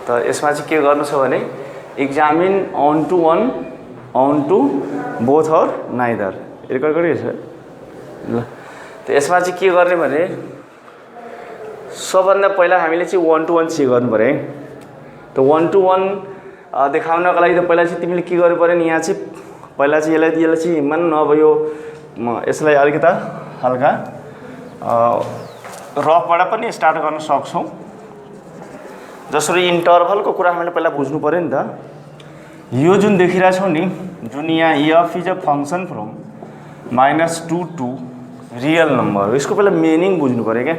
त यसमा चाहिँ के गर्नु छ भने examine onto one on to both or neither record गरिरहेछ ल। त यसमा चाहिँ के गर्ने भने सबभन्दा पहिला हामीले चाहिँ 1 to 1 चेक गर्नु पर्यो है। त 1 to 1 देखाउनको लागि त पहिला चाहिँ तिमीले के गर्नु पर्यो नि, यहाँ चाहिँ पहिला चाहिँ यसलाई चाहिँ मान अब यो यसलाई अलिकता हल्का रफबाट पनि स्टार्ट गर्न सक्छौँ। जसरी इन्टरभलको कुरा हामीले पहिला बुझ्नु पर्यो नि त। यो जुन देखिरहेछौँ नि, जुन यहाँ F is a function from -2 to real number, यसको पहिला मिनिङ बुझ्नु पर्यो क्या।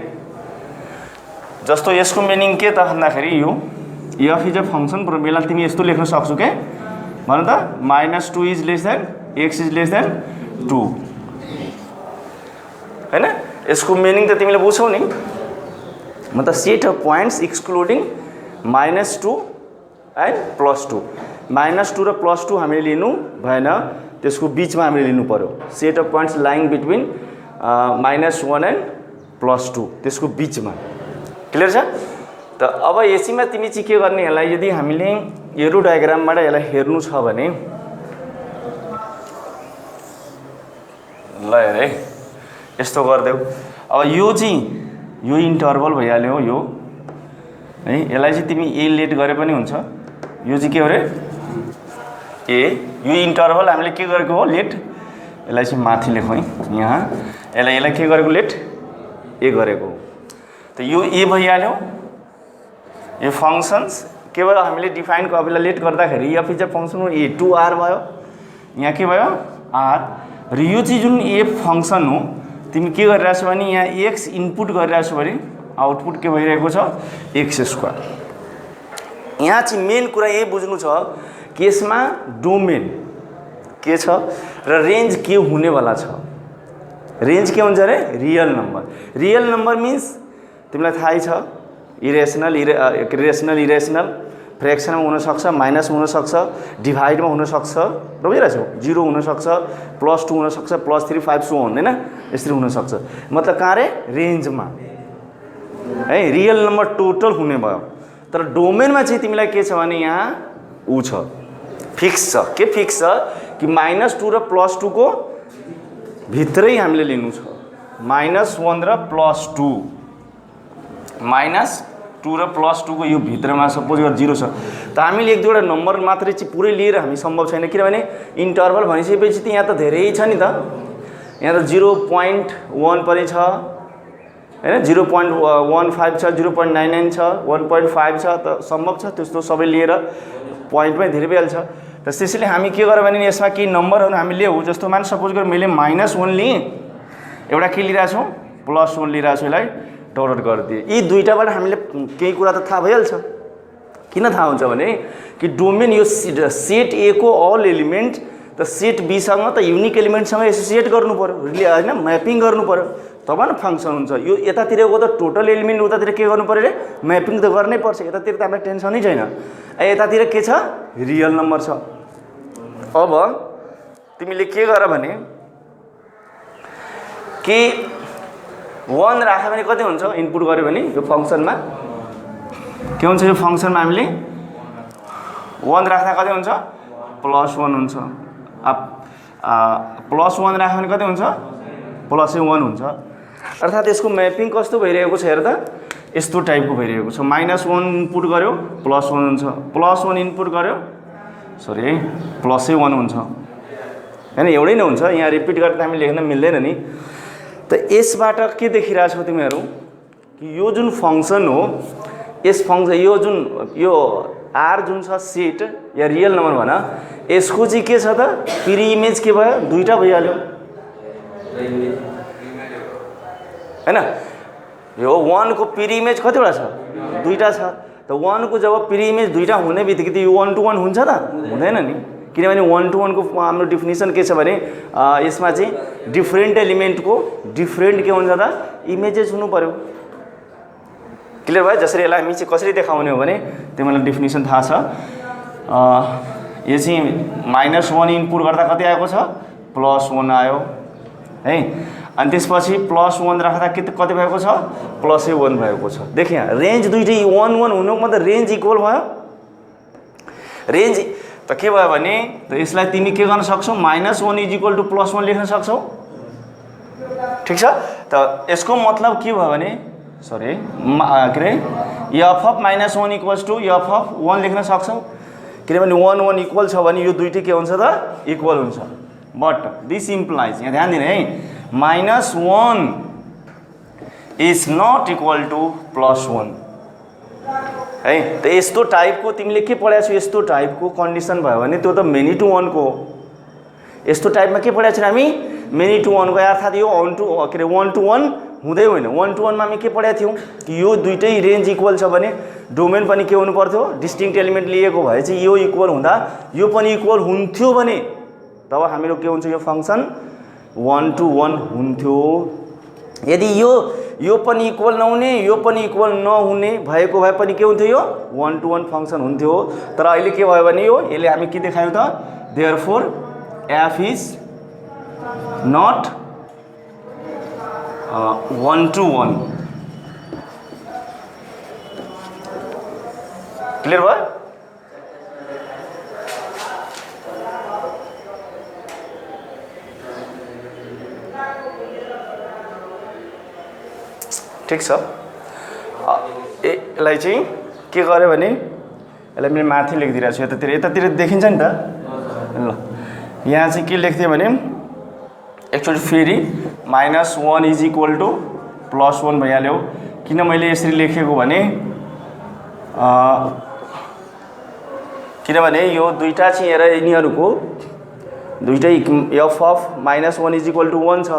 जस्तो यसको मिनिङ के त भन्दाखेरि यो F is a function from, यसलाई तिमी यस्तो लेख्न सक्छौ क्या, भन त -2 is less than x is less than 2 हैन। यसको मिनिङ त तिमीले बुझ्छौ नि, मतलब set of points excluding -2 and +2। -2 र +2 हामीले लिनु भएन, त्यसको बिचमा हामीले लिनु पर्यो। Set of points lying between -1 and +2, त्यसको बिचमा। क्लियर छ? त अब यसैमा तिमी चाहिँ के गर्ने, यसलाई यदि हामीले एरो डायग्रामबाट यसलाई हेर्नु छ भने ल हेर है, यस्तो गरिदेऊ। अब यो चाहिँ यो इन्टरभल भइहाल्यो यो है, यसलाई चाहिँ तिमी ए लेट गरे पनि हुन्छ। यो चाहिँ के हो रे ए, यो इन्टरभल हामीले के गरेको हो लेट, यसलाई चाहिँ माथि लेखौँ है यहाँ, यसलाई के गरेको लेट ए गरेको हो। त यो ए भइहाल्यो। यो फङ्सन्स के भयो, हामीले डिफाइन कपिलाई लेट गर्दाखेरि F is a function A 2r भयो, यहाँ के भयो r। र यो चाहिँ जुन ए फङ्सन हो, तिमी के गरिरहेछौ भने यहाँ x इनपुट गरिरहेछौ भने आउटपुट के भइरहेको छ x²। यहाँ चाहिँ मेन कुरा यही बुझ्नु छ कि यसमा डोमेन के छ र रेन्ज के हुनेवाला छ। रेन्ज के हुन्छ रे, real number. Real number means तिमीलाई थाहै छ, इरेसनल इरेसनल फ्रेक्सनमा हुनसक्छ, माइनस हुनसक्छ, डिभाइडमा हुनसक्छ, र बुझिरहेछौ 0 हुनसक्छ, +2 हुनसक्छ, +3 5 सो हुँदैन, यसरी हुनसक्छ। मतलब कहाँ रे रेन्जमा है, रियल नम्बर टोटल हुने भयो। तर डोमेनमा चाहिँ तिमीलाई के छ भने यहाँ ऊ छ, फिक्स छ। के फिक्स छ कि -2 र +2 को भित्रै हामीले लिनु छ। -1 र +2, -2 र +2 को यो भित्रमा सपोज गर 0 छ, त हामीले एक दुईवटा नम्बर मात्रै चाहिँ पुरै लिएर हामी सम्भव छैन। किनभने इन्टरभल भनिसकेपछि त यहाँ त धेरै छ नि त, यहाँ त 0.1 पनि छ हैन, 0.15 छ, 0.99 छ, 1.5 छ, त सम्भव छ त्यस्तो सबै लिएर पोइन्टमै धेरै भइहाल्छ। त त्यसैले हामी के गर्यो भने यसमा केही नम्बरहरू हामी ल्याऊ। जस्तो मान सपोज गर मैले -1 लिएँ, एउटा के लिइरहेछौँ +1 लिइरहेछु, यसलाई डट गरिदिए। यी दुईटाबाट हामीले केही कुरा त थाहा भइहाल्छ। किन थाहा हुन्छ भने कि डोमेन यो सेट ए को अल एलिमेन्ट त सेट बी सँग त युनिक एलिमेन्टसँग एसोसिएट गर्नु पर्यो हैन, म्यापिङ गर्नु पर्यो, तब न फङ्सन हुन्छ। यो यतातिरको त टोटल एलिमेन्ट उतातिर के गर्नु पर्यो रे, म्यापिङ त गर्नै पर्छ। यतातिर त हामीलाई टेन्सनै छैन, यतातिर के छ रियल नम्बर छ। अब तिमीले के गर भने कि 1 राख्यो भने कति हुन्छ, इनपुट गर्यो भने यो फङ्सनमा के हुन्छ, यो फङ्सनमा हामीले 1 राख्दा कति हुन्छ +1 हुन्छ। +1 राख्यो भने कति हुन्छ +1 हुन्छ। अर्थात् यसको म्यापिङ कस्तो भइरहेको छ हेर त, यस्तो टाइपको भइरहेको छ। -1 इनपुट गर्यो +1 हुन्छ, +1 इनपुट गर्यो सरी +1 हुन्छ हैन, एउटै नै हुन्छ। यहाँ रिपिट गरेर हामी लेख्न मिल्दैन नि। त यसबाट के देखिरहेछौ तिमीहरू कि यो जुन फङ्सन हो, यस फङ्सन यो जुन यो आर जुन छ सेट या रियल नम्बर भन, यसको चाहिँ के छ त प्री इमेज के भयो, दुईटा भइहाल्यो हैन। यो 1 को प्री इमेज कतिवटा छ, दुईटा छ। त 1 को जब प्री इमेज दुईटा हुने बित्तिकै त यो 1 to 1 हुन्छ त, हुँदैन नि। किनभने 1 to 1 को हाम्रो डिफिनेसन के छ भने यसमा चाहिँ डिफ्रेन्ट एलिमेन्टको डिफ्रेन्ट के हुन्छ त इमेजेस हुनु पर्यो। क्लियर भयो? जसरी यसलाई हामी चाहिँ कसरी देखाउने हो भने तिमीलाई डिफिनेसन थाहा छ। यो चाहिँ -1 इनपुट गर्दा कति आएको छ +1 आयो है। अनि त्यसपछि +1 राख्दा कति भएको छ +1 भएको छ। देख यहाँ रेन्ज दुईटै 1 1 हुनु मतलब रेन्ज इक्वल भयो रेन्ज त के भयो भने त यसलाई तिमी के गर्न सक्छौ -1 = +1 लेख्न सक्छौ। ठिक छ। त यसको मतलब के भयो भने सरी के अरे f of -1 = f of 1 लेख्न सक्छौ, किनभने 1 1 इक्वल छ भने यो दुईटै के हुन्छ त इक्वल हुन्छ। बट दिस इम्प्लाइज, यहाँ ध्यान दिनु है, -1 इज नट इक्वल टु +1 है। त यस्तो टाइपको तिमीले के पढाएको छौ, यस्तो टाइपको कन्डिसन भयो भने त्यो त मेनी टु 1 को हो। यस्तो टाइपमा के पढाएको छौँ हामी, मेनी टु 1 को, अर्थात् यो 1 to 1 to 1 हुँदै होइन। 1 to 1 मा हामी के पढाएको थियौँ कि यो दुईटै रेन्ज इक्वल छ भने डोमेन पनि के हुनु पर्थ्यो, डिस्टिङ्क्ट एलिमेन्ट लिएको भए चाहिँ यो इक्वल हुँदा यो पनि इक्वल हुन्थ्यो भने तब हाम्रो के हुन्छ, यो फङ्सन 1 to 1 हुन्थ्यो। यदि यो पनि इक्वल नहुने यो पनि इक्वल नहुने भएको भए पनि के हुन्थ्यो, यो 1 to 1 फङ्सन हुन्थ्यो। तर अहिले के भयो भने यो यसले हामी के देखायौँ त, therefore f is not 1 to 1। Clear भयो? ठिक छ। यसलाई चाहिँ के गर्यो भने यसलाई मैले माथि लेखिदिरहेको छु, यतातिर देखिन्छ नि त ल। यहाँ चाहिँ के लेख्थ्यो भने एक्चुअली फेरि -1 इज इक्वल टु +1 भइहाल्यो। किन मैले यसरी लेखेको भने किनभने यो दुईटा चाहिँ हेर, यिनीहरूको दुईटै f of -1 is equal to 1 छ,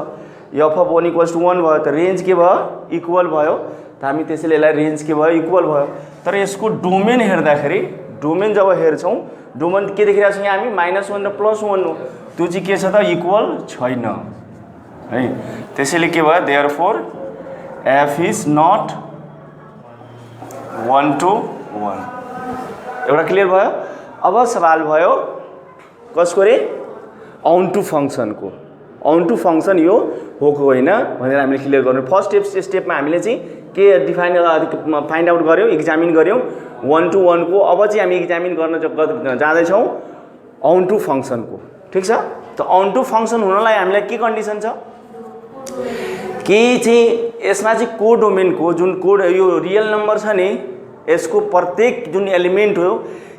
f of 1 = 1 भयो, त रेन्ज के भयो, इक्वल भयो। त हामी त्यसैले यसलाई रेन्ज के भयो, इक्वल भयो। तर यसको डोमेन हेर्दाखेरि, डोमेन जब हेर्छौँ, डोमेन के देखिरहेको छौँ यहाँ हामी, -1 र +1 हो, त्यो चाहिँ के छ त, इक्वल छैन है। त्यसैले के भयो, therefore f is not 1 to 1। एउटा क्लियर भयो। अब सवाल भयो कसको रे, onto फङ्सनको। onto फङ्सन यो हो कि होइन भनेर हामीले क्लियर गर्नु। फर्स्ट स्टेपमा हामीले चाहिँ के फाइन्ड आउट गऱ्यौँ, इक्जामिन गऱ्यौँ 1 to 1 को। अब चाहिँ हामी इक्जामिन गर्न जाँदैछौँ onto फङ्सनको। ठिक छ। त onto फङ्सन हुनलाई हामीलाई के कन्डिसन छ कि चाहिँ यसमा चाहिँ कोडोमेनको जुन कोड, यो रियल नम्बर छ नि, यसको प्रत्येक जुन एलिमेन्ट हो,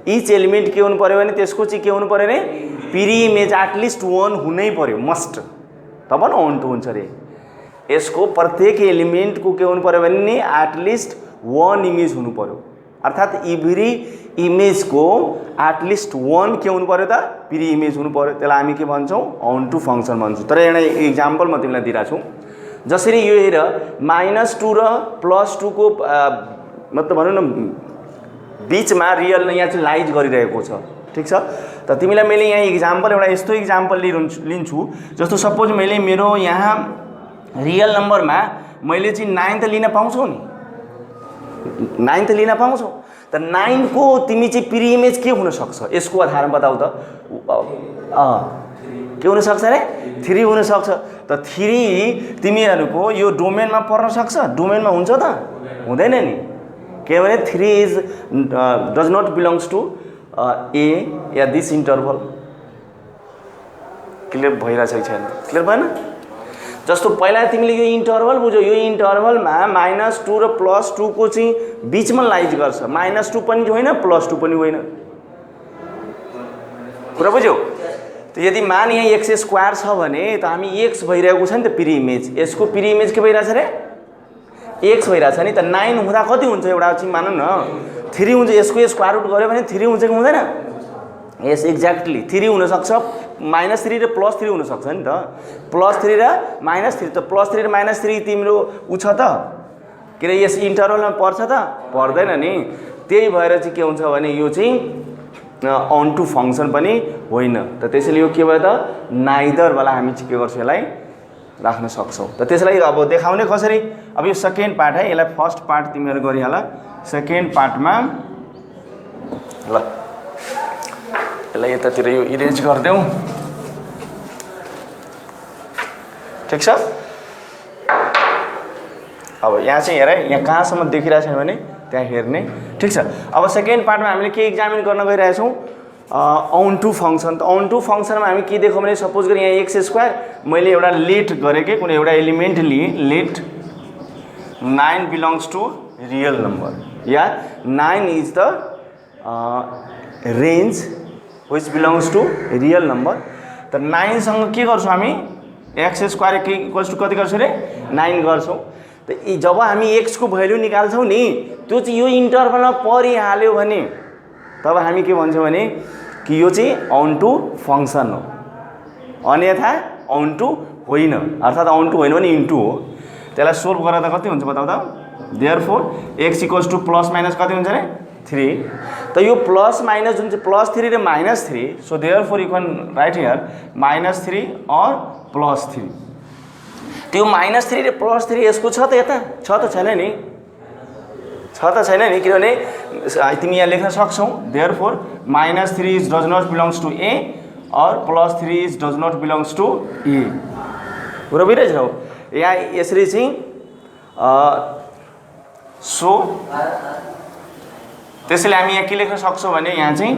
इच एलिमेन्ट के हुनु पर्यो भने त्यसको चाहिँ के हुनु पर्यो अरे, पिरी इमेज एटलिस्ट 1 हुनै पर्यो, मस्ट, तब न onto हुन्छ अरे। यसको प्रत्येक एलिमेन्टको के हुनु पर्यो भने नि एटलिस्ट 1 इमेज हुनु पर्यो, अर्थात् एभ्री इमेजको एटलिस्ट 1 के हुनु पर्यो त, पिरी इमेज हुनु पर्यो। त्यसलाई हामी के भन्छौँ, onto फङ्सन भन्छौँ। तर एउटा इक्जाम्पल म तिमीलाई दिइरहेको छु। जसरी यो हेर, -2 र +2 को मतलब भनौँ न बिचमा रियल यहाँ चाहिँ लाइज गरिरहेको छ। ठिक छ। त तिमीलाई मैले यहाँ इक्जाम्पल एउटा यस्तो इक्जाम्पल लिन्छु, जस्तो सपोज मैले मेरो यहाँ रियल नम्बरमा मैले चाहिँ 9 त लिन पाउँछौ नि, 9 त लिन पाउँछौ। त 9 को तिमी चाहिँ प्री इमेज के हुन सक्छ, यसको आधारमा बताऊ त। के हुन सक्छ अरे, 3 हुन सक्छ। त 3 तिमीहरूको यो डोमेनमा पर्न सक्छ, डोमेनमा हुन्छ त, हुँदैन नि, किनभने 3 is does not belongs to a या दिस इन्टरभल। क्लियर भइरहेछ कि छैन, क्लियर भएन? जस्तो पहिला तिमीले यो इन्टरभल बुझ्यौ, यो इन्टरभलमा -2 र +2 को चाहिँ बिचमा लाइज गर्छ, -2 पनि होइन +2 पनि होइन, कुरा बुझ्यौ? त यदि मान यहाँ x² छ भने त हामी x भइरहेको छ नि त प्री इमेज, यसको प्री इमेज के भइरहेछ रे, x भइरहेछ नि। त 9 हुँदा कति हुन्छ, एउटा चाहिँ मानौँ न 3 हुन्छ, यसको स्क्वायर रुट गऱ्यो भने 3 हुन्छ कि हुँदैन? यस एक्ज्याक्टली 3 हुनसक्छ, -3 र +3 हुनसक्छ नि त, +3 र -3। त +3 र -3 तिम्रो उ छ त, के अरे यस इन्टरभलमा पर्छ त, पर्दैन नि। त्यही भएर चाहिँ के हुन्छ भने यो चाहिँ onto फङ्सन पनि होइन। त त्यसैले यो के भयो त, नाइदरवाला हामी चाहिँ के गर्छौँ, यसलाई राख्न सक्छौँ। त त्यसलाई अब देखाउने कसरी, अब यो सेकेन्ड पार्ट है, यसलाई फर्स्ट पार्ट तिमीहरू गरिहाल, सेकेन्ड पार्टमा ल यसलाई यतातिर यो इरेज गरिदेऊ। ठिक छ। अब यहाँ चाहिँ हेर, यहाँ कहाँसम्म देखिरहेको छैन भने त्यहाँ हेर्ने। ठिक छ। अब सेकेन्ड पार्टमा हामीले के इक्जामिन गर्न गइरहेछौँ, ऑन टू फंक्शन। त ऑन टू फंक्शनमा हामी के देखौँ भने सपोज गरी यहाँ एक्स स्क्वायर मैले एउटा लेट गरेँ कि कुनै एउटा एलिमेन्ट लिएँ, let 9 belongs to real number या 9 is the range which belongs to real number. त 9 सँग के गर्छौँ हामी एक्स स्क्वायर के इक्वल्स टु कति गर्छौँ रे 9 गर्छौँ। त जब हामी एक्स को भ्यालु निकाल्छौँ नि त्यो चाहिँ यो इन्टरभलमा परिहाल्यो भने तब हामी के भन्छौँ भने कि यो चाहिँ अन टू फंक्शन हो, अन्यथा अन टू होइन, अर्थात् अन टू होइन भने इन्टु हो। त्यसलाई सोल्भ गरेर कति हुन्छ बताऊ त। Therefore x equals to plus minus कति हुन्छ रे 3। त यो प्लस माइनस जुन चाहिँ +3 र -3, so therefore you can write here -3 और +3। त्यो -3 र +3 यसको छ त यता छ त छैन नि, छ त छैन नि, किनभने तिमी यहाँ लेख्न सक्छौ therefore -3 does not belongs to A or +3 does not belongs to A. कुरा बुझिरहेछ हौ यहाँ यसरी चाहिँ सो त्यसैले हामी यहाँ के लेख्न सक्छौँ भने यहाँ चाहिँ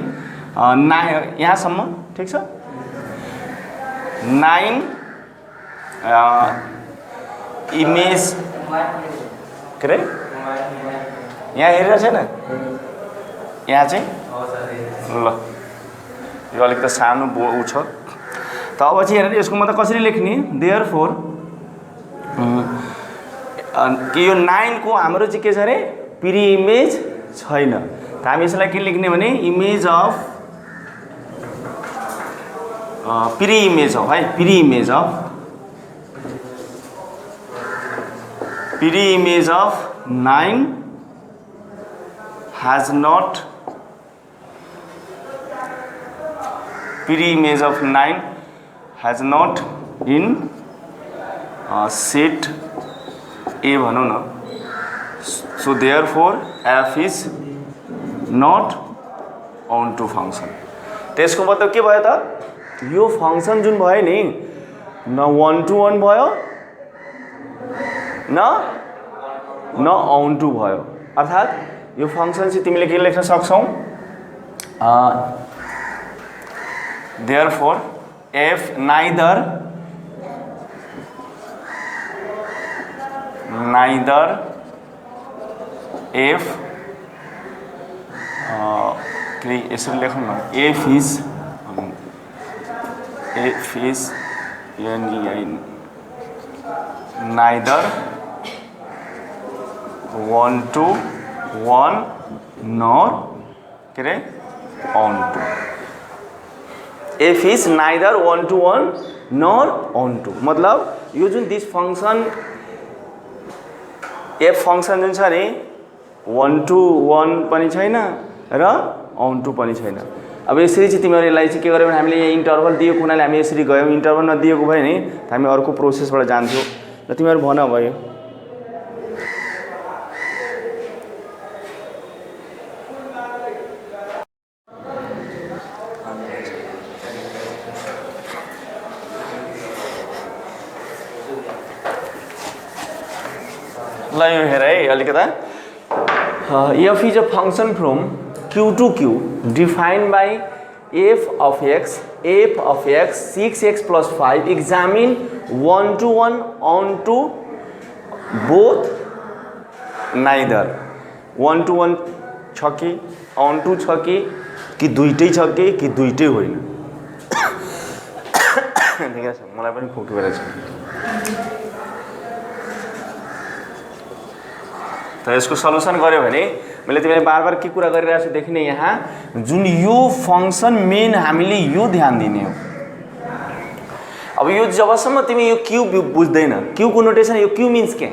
यहाँसम्म ठिक छ 9 इमेज के अरे यहाँ हेरेर छैन यहाँ चाहिँ ल यो अलिक त सानो उ छ। त अब चाहिँ हेरेर यसको मतलब कसरी लेख्ने देयरफोर कि यो 9 को हाम्रो चाहिँ के छ अरे प्री इमेज छैन। त हामी यसलाई के लेख्ने भने image of pre image of है pre image of 9 has not pre-image of 9 has not in set A भनौँ न। So therefore f is not on to function। त्यसको मतलब के भयो त यो फंक्शन जुन भयो नि न 1 to 1 भयो न on to भयो, अर्थात् यो फंक्शन चाहिँ तिमीले के लेख्न सक्छौ therefore f neither f यसरी लेखौँ न f is neither 1 to 1 nor के अरे on to। f is neither 1 to 1 nor on to मतलब यो जुन दिस फंक्शन f फंक्शन जुन छ नि 1 to 1 पनि छैन र on to पनि छैन। अब यसरी चाहिँ तिमीहरु यसलाई चाहिँ के गर्यौ भने हामीले यहाँ इन्टरभल दिएको हुनाले हामी यसरी गयौं, इन्टरभल नदिएको भए नि हामी अर्को प्रोसेसबाट जान्थ्यौ। र तिमीहरु भन भयो ल यो हेर है अलिकता f is a function from q to q defined by f of x 6x plus 5 examine 1 to 1 on to both neither 1 to 1 छ कि on to छ कि दुईटै छ कि दुईटै होइन। देखिरहेछ मलाई पनि खोकी भइरहेछ। त यसको सल्युसन गर्यो भने मैले तिमीलाई बार के कुरा गरिरहेछु देखिने यहाँ जुन यो फंक्शन मेन हामीले यो ध्यान दिने हो। अब यो जबसम्म तिमी यो क्यू बुझ्दैन क्यू को नोटेसन यो क्यू मिन्स के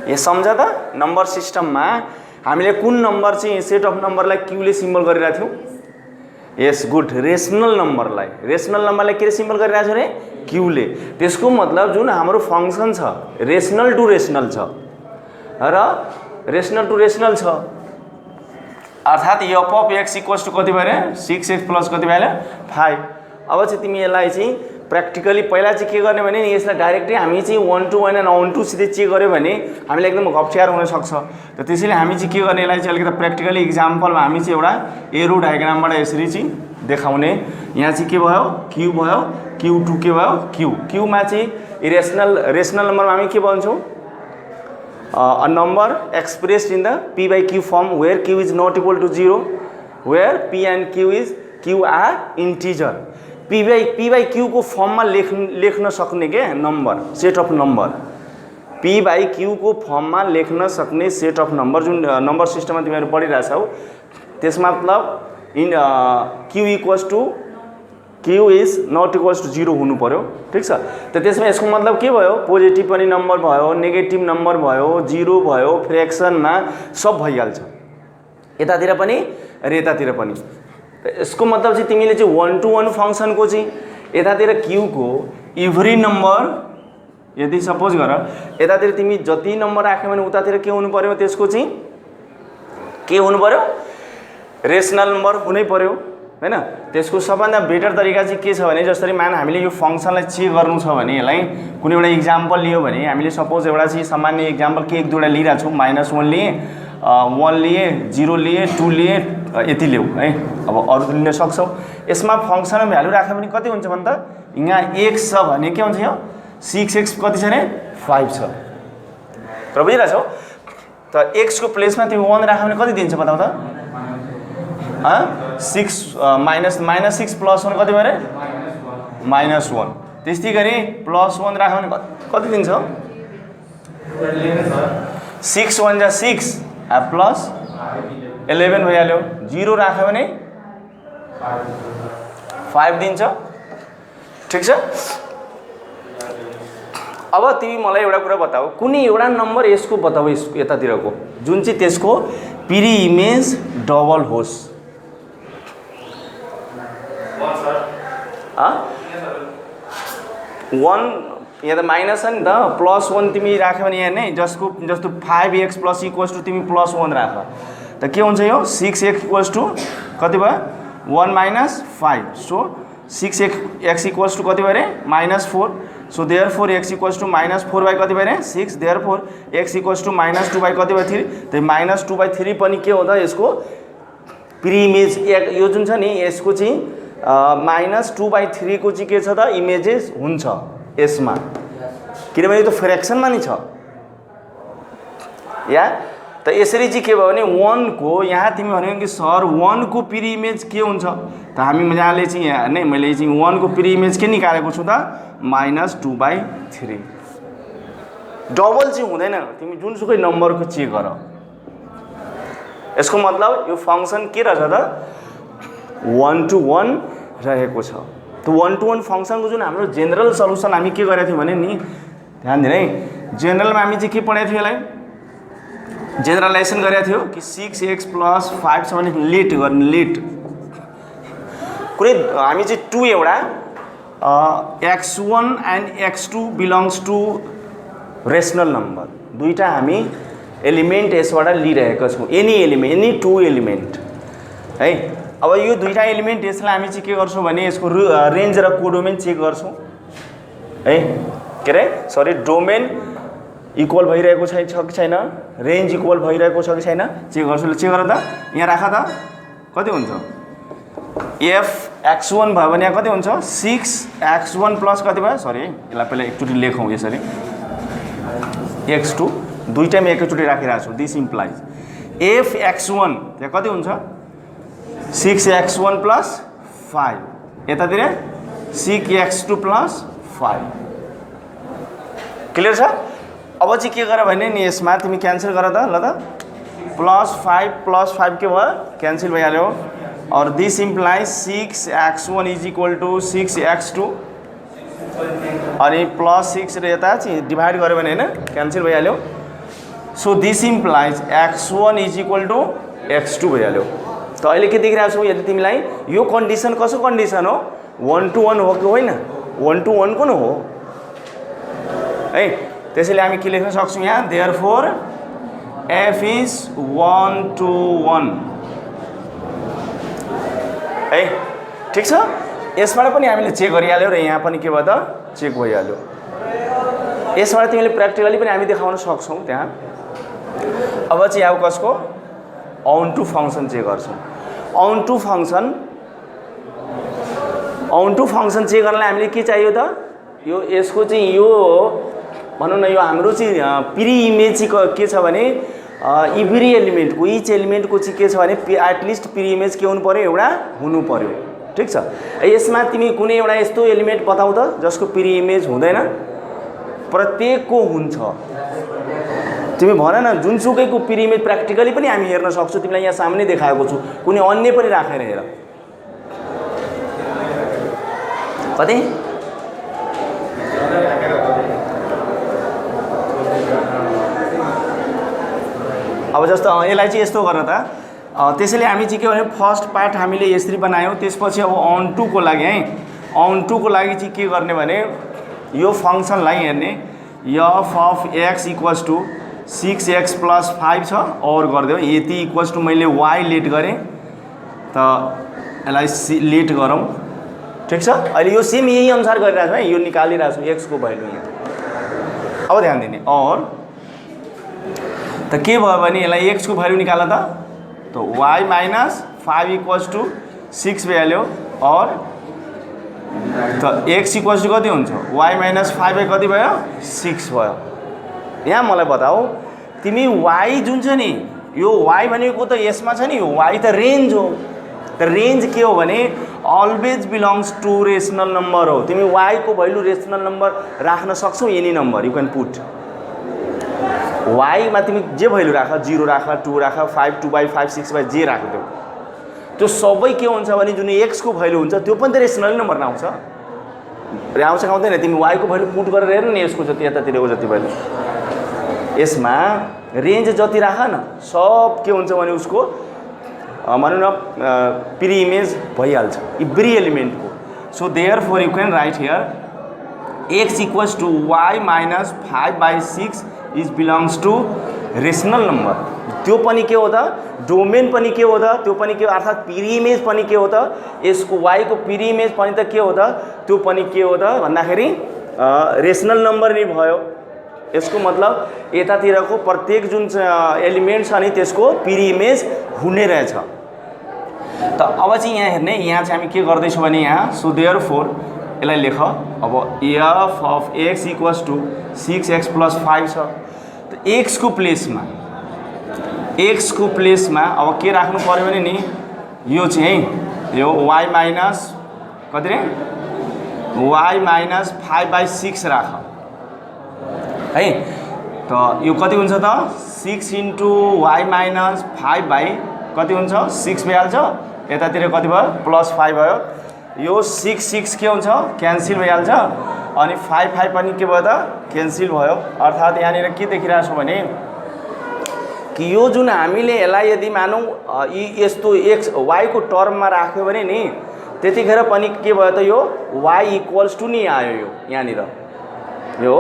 ये सम्झ त नम्बर सिस्टममा हामीले कुन नम्बर चाहिँ सेट अफ नम्बरलाई क्यू ले सिम्बल गरिरहेको थियौ। यस गुड रेशनल नम्बरलाई के सिम्बल गरिरहेको छ रे क्यू ले। त्यसको मतलब जुन हाम्रो फंक्शन छ रेशनल टु रेशनल छ र रेशनल टु रेशनल छ, अर्थात् यो f of x equals to कति भयो रे 6x प्लस कति भयो 5। अब चाहिँ तिमी यसलाई चाहिँ प्र्याक्टिकली पहिला चाहिँ के गर्ने भने नि यसलाई डाइरेक्टली हामी चाहिँ 1 to 1 एन्ड अन टू सिधै चेक गऱ्यो भने हामीलाई एकदम गप्ठ्यार हुनसक्छ। त त्यसैले हामी चाहिँ के गर्ने यसलाई चाहिँ अलिकति प्र्याक्टिकली इक्जाम्पलमा हामी चाहिँ एउटा एरो डायग्रामबाट यसरी चाहिँ देखाउने। यहाँ चाहिँ के भयो क्यू भयो, Q2 के भयो क्यू, क्यूमा चाहिँ रेसनल नम्बरमा हामी के भन्छौँ a number expressed in the p by q form where q is not equal to 0, where p and q are integer। p by q को फर्ममा लेख्न सक्ने के number, set of number, p by q को फर्ममा लेख्न सक्ने set of number जुन नम्बर सिस्टममा तिमीहरू पढिरहेछौ त्यसमा मतलब in q equals to q is not equals to 0 हुनु पर्यो। ठीक छ, त त्यसमा यसको मतलब के भयो, पोजिटिभ पनि नम्बर भयो, नेगेटिभ नम्बर भयो, 0 भयो, फ्र्याक्सनमा सब भइहाल्छ, यतातिर पनि र यतातिर पनि। यसको मतलब चाहिँ तिमीले चाहिँ 1 to 1 फंक्शनको चाहिँ यतातिर q को एभ्री नम्बर यदि सपोज गर यतातिर तिमी जति नम्बर राख्यौ भने उतातिर के हुनु पर्यो, त्यसको चाहिँ के हुनु पर्यो, रेसनल नम्बर हुनै पर्यो हैन। त्यसको सबभन्दा बेटर तरिका चाहिँ के छ भने जसरी मान हामीले यो फंक्सनलाई चेक गर्नु छ भने यसलाई कुनै एउटा इक्जाम्पल लियो भने हामीले सपोज एउटा चाहिँ सामान्य इक्जाम्पल के एक दुईवटा लिइरहेको छौँ, -1 लिए, 1 लिए, 0 लिए, 2 लिए, यति ल्याऊ है। अब अरू लिन सक्छौ। यसमा फंक्सनमा भ्यालु राख्यो भने कति हुन्छ भन्दा यहाँ x छ भने के हुन्छ, यो 6x कति छ भने 5 छ। तर बुझिरहेछौ त x को प्लेसमा तिमी 1 राख्यो भने कति दिन्छ बताउ त, 6 -6 प्लस 1 कति भयो रे -1। त्यस्तै गरी +1 राख्यो भने कति दिन्छ, 6 1 जा 6 प्लस 11 भइहाल्यो। 0 राख्यो भने 5 दिन्छ। ठीक छ, अब तिमी मलाई एउटा कुरा बताऊ, कुनै एउटा नम्बर यसको बताऊ, यसको यतातिरको जुन चाहिँ त्यसको पिरी इमेज डबल होस्। 1 यहाँ त माइनस छ नि त, +1 तिमी राख्यौ भने यहाँ नै जस्तो 5x प्लस इक्वल्स टू तिमी +1 राख त के हुन्छ, यो 6x इक्वल्स टू कति भयो 1 - 5। सो 6x इक्वल्स टू कति भयो रे -4। So therefore x equals to -4 by कति भयो रे 6। Therefore x equals to -2 by कति भयो 3। त -2/3 पनि के हो त यसको प्री इमेज, यो जुन छ नि यसको चाहिँ -2/3 को चाहिँ के छ त इमेजेस हुन्छ यसमा, किनभने यो त फ्र्याक्सनमा नि छ या। त यसरी चाहिँ के भयो भने 1 को यहाँ तिमी भन्यौ कि सर 1 को प्री इमेज के हुन्छ, त हामी मजाले चाहिँ यहाँ नै मैले चाहिँ 1 को प्री इमेज के निकालेको छु त -2/3। डबल चाहिँ हुँदैन, तिमी जुनसुकै नम्बरको चेक गर। यसको मतलब यो फंक्सन के रहेछ त 1 to 1 रहेको छ। त 1 to 1 फंक्सनको जुन हाम्रो जेनरल सल्युसन हामी के गरेको थियौँ भने नि, ध्यान दिनु है, जेनरलमा हामी चाहिँ के पढाएको थियो, यसलाई जेनरलाइजेसन गरेको थियो कि 6x + 5 छ भने लेट गर्ने, लेट कुनै हामी चाहिँ 2 एउटा x1 and x2 belongs to rational number, दुईटा हामी एलिमेन्ट यसबाट लिइरहेका छौँ, एनी एलिमेन्ट, एनी 2 एलिमेन्ट है। अब यो दुईटा एलिमेन्ट यसलाई हामी चाहिँ के गर्छौँ भने यसको रेन्ज र कोडोमेन चेक गर्छौँ है, के अरे सरी डोमेन इक्वल भइरहेको छ कि छैन, रेन्ज इक्वल भइरहेको छ कि छैन चेक गर्छु। चेक गर त, यहाँ राख त कति हुन्छ, f(x1) भयो भने यहाँ कति हुन्छ 6x1 प्लस कति भयो, सरी यसलाई पहिला एकचोटि लेखौँ यसरी, x2 दुईटामा एकैचोटि राखिरहेको छु। दिस इम्प्लाइज f(x1) त्यहाँ कति हुन्छ 6x1 + 5, यतातिर 6x2 + 5। क्लियर छ। अब चाहिँ के गर भने नि यसमा तिमी क्यान्सल गर त, ल त +5 + 5 के भयो क्यान्सल भइहाल्यो। और दिस इम्प्लाइज 6x1 = 6x2 अनि +6 र यता चाहिँ डिभाइड गर्यो भने हैन क्यान्सल भइहाल्यो। So this implies x1 = x2 भइहाल्यो। त अहिले के देखिरहेको छौ, यदि तिमीलाई यो कन्डिसन कसो कन्डिसन हो, 1 to 1 हो कि होइन, 1 to 1 को न हो है। त्यसैले हामी के लेख्न सक्छौँ यहाँ, देयरफोर f इज 1 to 1 है। ठीक छ। यसबाट पनि हामीले चेक गरिहाल्यौँ र यहाँ पनि के भयो त चेक भइहाल्यो। यसबाट तिमीले प्र्याक्टिकली पनि हामी देखाउन सक्छौँ त्यहाँ। अब चाहिँ यहाँ कसको अन टू फङ्सन चेक गर्छौँ। अन टू फङ्सन चेक गर्नलाई हामीले के चाहियो त यो यसको चाहिँ यो भनौँ न यो हाम्रो चाहिँ प्री इमेज चाहिँ के छ भने इभ्री एलिमेन्टको इच एलिमेन्टको चाहिँ के छ भने एटलिस्ट प्री इमेज के हुनु पऱ्यो एउटा हुनु पऱ्यो। ठिक छ। यसमा तिमी कुनै एउटा यस्तो एलिमेन्ट बताऊ त जसको प्री इमेज हुँदैन। प्रत्येकको हुन्छ। तिमी भन न जुनसुकैको प्री इमेज प्र्याक्टिकली पनि हामी हेर्न सक्छौँ। तिमीलाई यहाँ सामने देखाएको छु कुनै अन्य पनि राखेर हेर कतै अब जस्तो यसलाई चाहिँ यस्तो गर्न त त्यसैले हामी चाहिँ के भन्यो फर्स्ट पार्ट हामीले यसरी बनायौँ। त्यसपछि अब अन टू को लागि है अन टू को लागि चाहिँ के गर्ने भने यो फङ्सनलाई हेर्ने F of x equals to 6x + 5 छ और गरिदेऊ यति इक्वल्स टू मैले y लेट गरेँ त यसलाई लेट गरौँ। ठिक छ। अहिले यो सेम यही अनुसार गरिरहेको छु है यो निकालिरहेको छु x को भ्यालु यहाँ। अब ध्यान दिने और त के भयो भने यसलाई x को भ्यालु निकाल त y - 5 इक्वल्स टू 6 भइहाल्यो और त x इक्वल्स टू कति हुन्छ y - 5 कति भयो 6 भयो। यहाँ मलाई बताऊ तिमी y जुन छ नि यो y भनेको त यसमा छ नि यो y त रेन्ज हो। त रेन्ज के हो भने always belongs to rational number हो। तिमी y को भ्यालु रेसनल नम्बर राख्न सक्छौ any number you can put y मा तिमी जे भ्यालु राख 0 राख 2 राख 5 2/5 6/5 जे राख्दै त्यो सबै के हुन्छ भने जुन x को भ्यालु हुन्छ त्यो पनि त रेसनल नम्बर आउँछ। आउँछ आउँदैन तिमी y को भ्यालु पुट गरेर हेर्नु नि यसको जति यतातिरको जति भ्यालु यसमा रेन्ज जति राख न सब के हुन्छ भने उसको भनौँ न प्री इमेज भइहाल्छ इभ्री एलिमेन्टको। So therefore you can write here x equals to y - 5/6 is belongs to rational number. त्यो पनि के हो त डोमेन पनि के हो त त्यो पनि के अर्थात् प्री इमेज पनि के हो त यसको y को प्री इमेज पनि त के हो त त्यो पनि के हो त भन्दाखेरि रेसनल नम्बर नै भयो। यसको मतलब यतातिरको प्रत्येक जुन एलिमेन्ट छ नि त्यसको प्री इमेज हुने रहेछ। त अब चाहिँ यहाँ हेर्ने यहाँ चाहिँ हामी के गर्दैछौँ भने यहाँ सो देयरफोर यसलाई लेख अब F of x equals to 6x + 5 छ। त x को प्लेसमा अब के राख्नु पर्यो भने नि यो चाहिँ है यो y माइनस कति रे y - 5/6 राख है। त यो कति हुन्छ त 6 × y - 5 कति हुन्छ 6 भइहाल्छ। यतातिर कति भयो +5 भयो। यो 6 के हुन्छ क्यान्सल भइहाल्छ अनि 5 पनि के भयो त क्यान्सल भयो। अर्थात् यहाँनिर के देखिरहेको छु भने कि यो जुन हामीले यसलाई यदि मानौँ यस्तो x y को टर्ममा राख्यो भने नि त्यतिखेर पनि के भयो त यो y इक्वल्स टू नि आयो यो यहाँनिर यो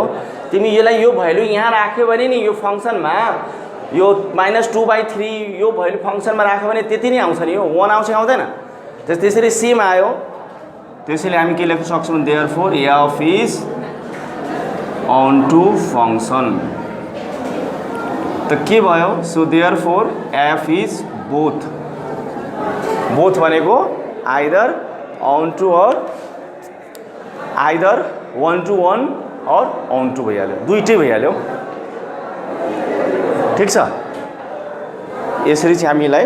तिमी यसलाई यो भ्यालु यहाँ राख्यो भने नि यो फङ्सनमा यो -2/3 यो भ्यालु फङ्सनमा राख्यो भने त्यति नै आउँछ नि यो 1 आउँछ आउँदैन त्यसरी सेम आयो। त्यसैले हामी के लेख्न सक्छौँ therefore f is onto function. त के भयो so therefore f is both भनेको आइदर अन टू और आइदर 1 to 1 और अन टू भइहाल्यो दुईटै भइहाल्यो। ठिक छ। यसरी चाहिँ हामीलाई